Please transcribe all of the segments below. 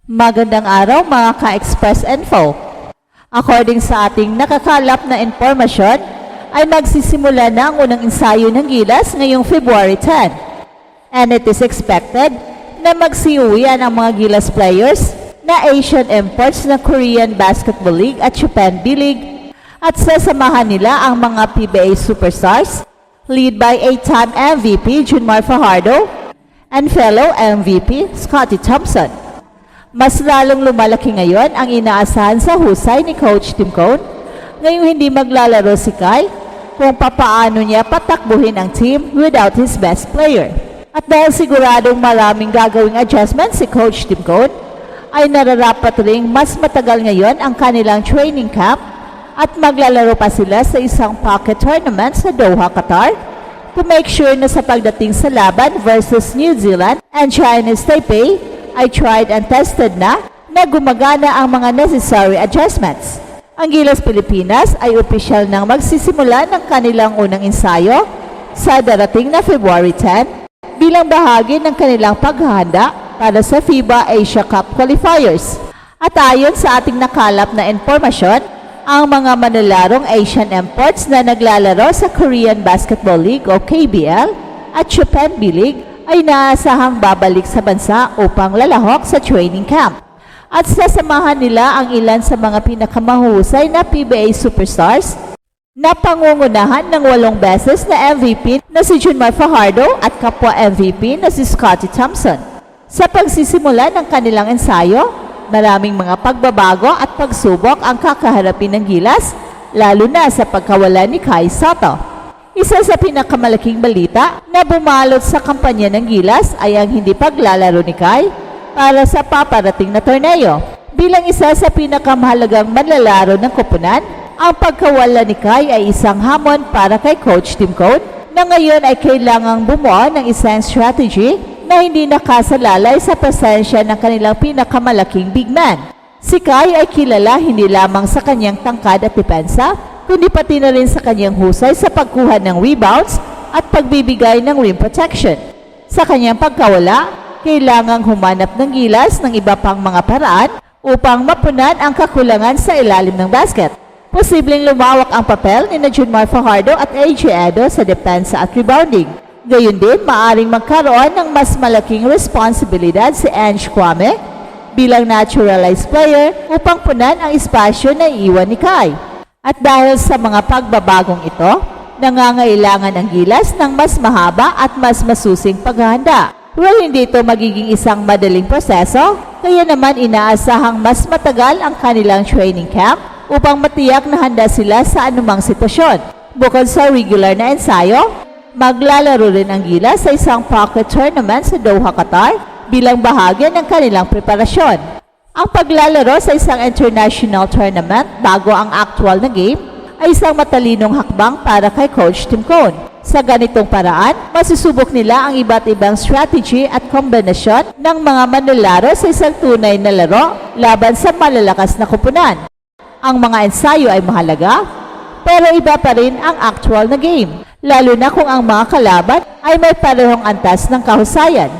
Magandang araw mga ka-Express Info. According sa ating nakakalap na impormasyon, ay magsisimula na ang unang ensayo ng Gilas ngayong February 10. And it is expected na magsiuwian ang mga Gilas players na Asian imports ng Korean Basketball League at Japan B-League at sasamahan nila ang mga PBA superstars lead by 8-time MVP Junmar Fajardo and fellow MVP Scottie Thompson. Mas lalong lumalaki ngayon ang inaasahan sa husay ni Coach Tim Cone ngayong hindi maglalaro si Kai kung papaano niya patakbuhin ang team without his best player. At dahil siguradong maraming gagawing adjustments si Coach Tim Cone, ay nararapat ring mas matagal ngayon ang kanilang training camp at maglalaro pa sila sa isang pocket tournament sa Doha, Qatar to make sure na sa pagdating sa laban versus New Zealand and Chinese Taipei ay tried and tested na gumagana ang mga necessary adjustments. Ang Gilas Pilipinas ay opisyal nang magsisimula ng kanilang unang ensayo sa darating na February 10 bilang bahagi ng kanilang paghahanda para sa FIBA Asia Cup qualifiers. At ayon sa ating nakalap na impormasyon, ang mga manilarong Asian imports na naglalaro sa Korean Basketball League o KBL at Japan B-League ay naasahang babalik sa bansa upang lalahok sa training camp. At sasamahan nila ang ilan sa mga pinakamahusay na PBA superstars na pangungunahan ng 8 beses na MVP na si Junmar Fajardo at kapwa MVP na si Scottie Thompson. Sa pagsisimula ng kanilang ensayo, maraming mga pagbabago at pagsubok ang kakaharapin ng Gilas, lalo na sa pagkawala ni Kai Sotto. Isa sa pinakamalaking balita na bumalot sa kampanya ng Gilas ay ang hindi paglalaro ni Kai para sa paparating na torneo. Bilang isa sa pinakamahalagang manlalaro ng koponan, ang pagkawala ni Kai ay isang hamon para kay Coach Tim Cone na ngayon ay kailangang bumuo ng isang strategy na hindi nakasalalay sa presensya ng kanilang pinakamalaking big man. Si Kai ay kilala hindi lamang sa kanyang tangkad at depensa, kundi pati na rin sa kanyang husay sa pagkuha ng rebounds at pagbibigay ng rim protection. Sa kanyang pagkawala, kailangang humanap ng Gilas ng iba pang mga paraan upang mapunan ang kakulangan sa ilalim ng basket. Posibleng lumawak ang papel ni Junmar Fajardo at AJ Edo sa depensa at rebounding. Gayun din, maaring magkaroon ng mas malaking responsibilidad si Ange Kwame bilang naturalized player upang punan ang espasyo na iiwan ni Kai. At dahil sa mga pagbabagong ito, nangangailangan ang Gilas ng mas mahaba at mas masusing paghahanda. Well, hindi ito magiging isang madaling proseso, kaya naman inaasahang mas matagal ang kanilang training camp upang matiyak na handa sila sa anumang sitwasyon. Bukod sa regular na ensayo, maglalaro rin ang Gilas sa isang pocket tournament sa Doha, Qatar bilang bahagi ng kanilang preparasyon. Ang paglalaro sa isang international tournament bago ang actual na game ay isang matalinong hakbang para kay Coach Tim Cone. Sa ganitong paraan, masusubok nila ang iba't ibang strategy at kombinasyon ng mga manlalaro sa isang tunay na laro laban sa malalakas na koponan. Ang mga ensayo ay mahalaga, pero iba pa rin ang actual na game, lalo na kung ang mga kalaban ay may parehong antas ng kahusayan.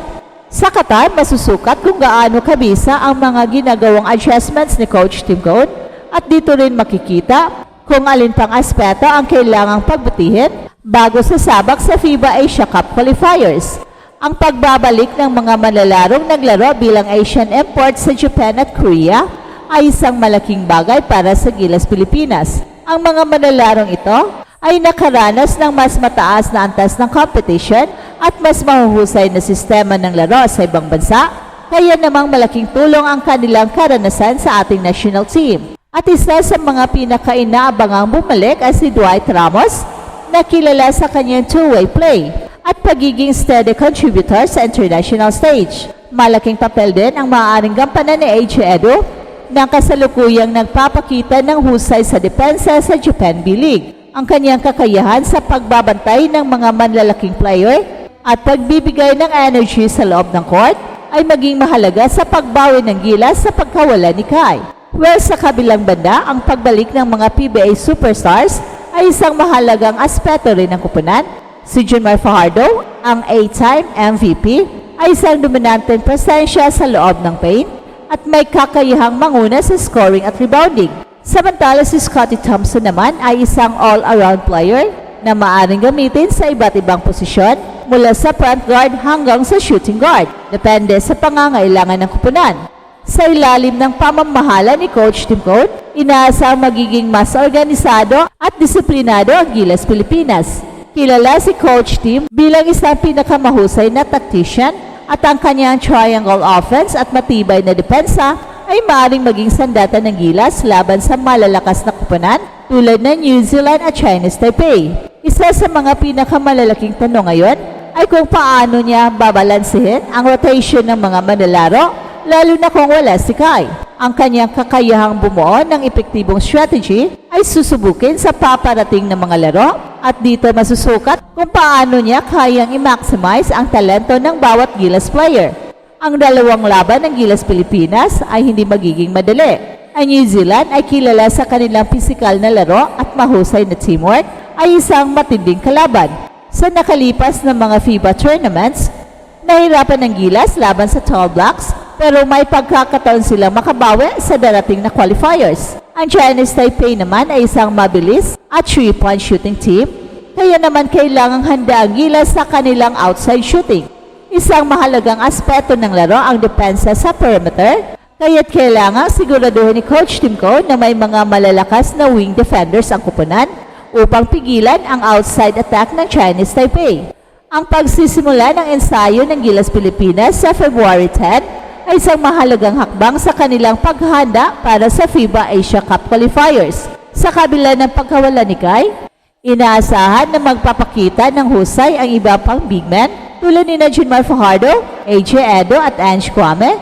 Sa Qatar, masusukat kung gaano kabisa ang mga ginagawang adjustments ni Coach Tim Cone at dito rin makikita kung alin pang aspeto ang kailangang pagbutihin bago sasabak sa FIBA Asia Cup qualifiers. Ang pagbabalik ng mga manlalarong naglaro bilang Asian imports sa Japan at Korea ay isang malaking bagay para sa Gilas Pilipinas. Ang mga manlalarong ito ay nakaranas ng mas mataas na antas ng competition at mas mahuhusay na sistema ng laro sa ibang bansa, kaya namang malaking tulong ang kanilang karanasan sa ating national team. At isa sa mga pinaka-inaabangang bumalik ay si Dwight Ramos, na kilala sa kanyang two-way play at pagiging steady contributor sa international stage. Malaking papel din ang maaaring gampanan ni AJ Edo na kasalukuyang nagpapakita ng husay sa depensa sa Japan B-League. Ang kanyang kakayahan sa pagbabantay ng mga manlalaking player at pagbibigay ng energy sa loob ng court ay maging mahalaga sa pagbawi ng Gilas sa pagkawala ni Kai. Well, sa kabilang banda, ang pagbalik ng mga PBA superstars ay isang mahalagang aspeto rin ng koponan. Si Junmar Fajardo, ang 8-time MVP, ay isang dominanteng presensya sa loob ng paint at may kakayahang manguna sa scoring at rebounding. Samantala si Scottie Thompson naman ay isang all-around player na maaaring gamitin sa iba't ibang posisyon mula sa front guard hanggang sa shooting guard, depende sa pangangailangan ng koponan. Sa ilalim ng pamamahala ni Coach Tim Cone, inaasang magiging mas organisado at disiplinado ang Gilas Pilipinas. Kilala si Coach Tim bilang isang pinakamahusay na tactician at ang kanyang triangle offense at matibay na depensa ay maaaring maging sandata ng Gilas laban sa malalakas na koponan tulad ng New Zealand at Chinese Taipei. Isa sa mga pinakamalalaking tanong ngayon ay kung paano niya babalansehin ang rotation ng mga manlalaro lalo na kung wala si Kai. Ang kanyang kakayahang bumuo ng epektibong strategy ay susubukin sa paparating na mga laro at dito masusukat kung paano niya kayang i-maximize ang talento ng bawat Gilas player. Ang dalawang laban ng Gilas Pilipinas ay hindi magiging madali. Ang New Zealand ay kilala sa kanilang pisikal na laro at mahusay na teamwork ay isang matinding kalaban. Sa nakalipas na mga FIBA tournaments, nahirapan ng Gilas laban sa Tall Blacks pero may pagkakataon silang makabawi sa darating na qualifiers. Ang Chinese Taipei naman ay isang mabilis at 3-point shooting team, kaya naman kailangang handa ang Gilas sa kanilang outside shooting. Isang mahalagang aspeto ng laro ang depensa sa perimeter, kaya't kailangang siguraduhin ni Coach Tim Cone na may mga malalakas na wing defenders ang koponan upang pigilan ang outside attack ng Chinese Taipei. Ang pagsisimula ng ensayo ng Gilas Pilipinas sa February 10 ay isang mahalagang hakbang sa kanilang paghahanda para sa FIBA Asia Cup qualifiers. Sa kabila ng pagkawala ni Kai, inaasahan na magpapakita ng husay ang iba pang big men tulad ni Junmar Fajardo, AJ Edo at Ange Kwame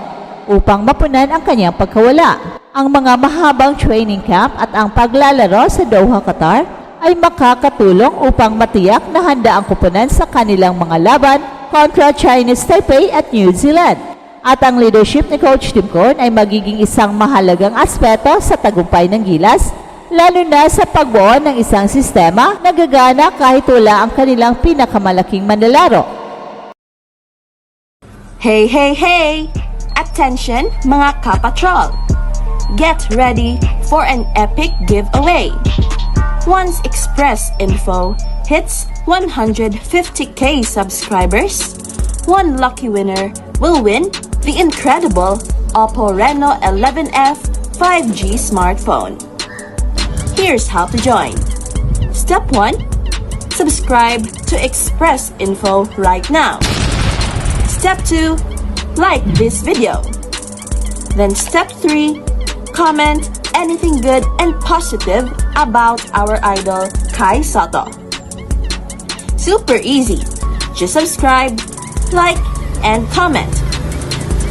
upang mapunan ang kanyang pagkawala. Ang mga mahabang training camp at ang paglalaro sa Doha, Qatar ay makakatulong upang matiyak na handa ang koponan sa kanilang mga laban kontra Chinese Taipei at New Zealand. At ang leadership ni Coach Tim Cone ay magiging isang mahalagang aspeto sa tagumpay ng Gilas, lalo na sa pagbuo ng isang sistema na gagana kahit wala ang kanilang pinakamalaking manlalaro. Hey, hey, hey! Attention mga kapatrol! Get ready for an epic giveaway! Once Express Info hits 150k subscribers, one lucky winner will win the incredible Oppo Reno 11F 5G smartphone. Here's how to join. Step 1. Subscribe to Express Info right now. Step 2. Like this video. Then step 3. Comment anything good and positive about our idol Kai Soto. Super easy. Just subscribe, like, and comment.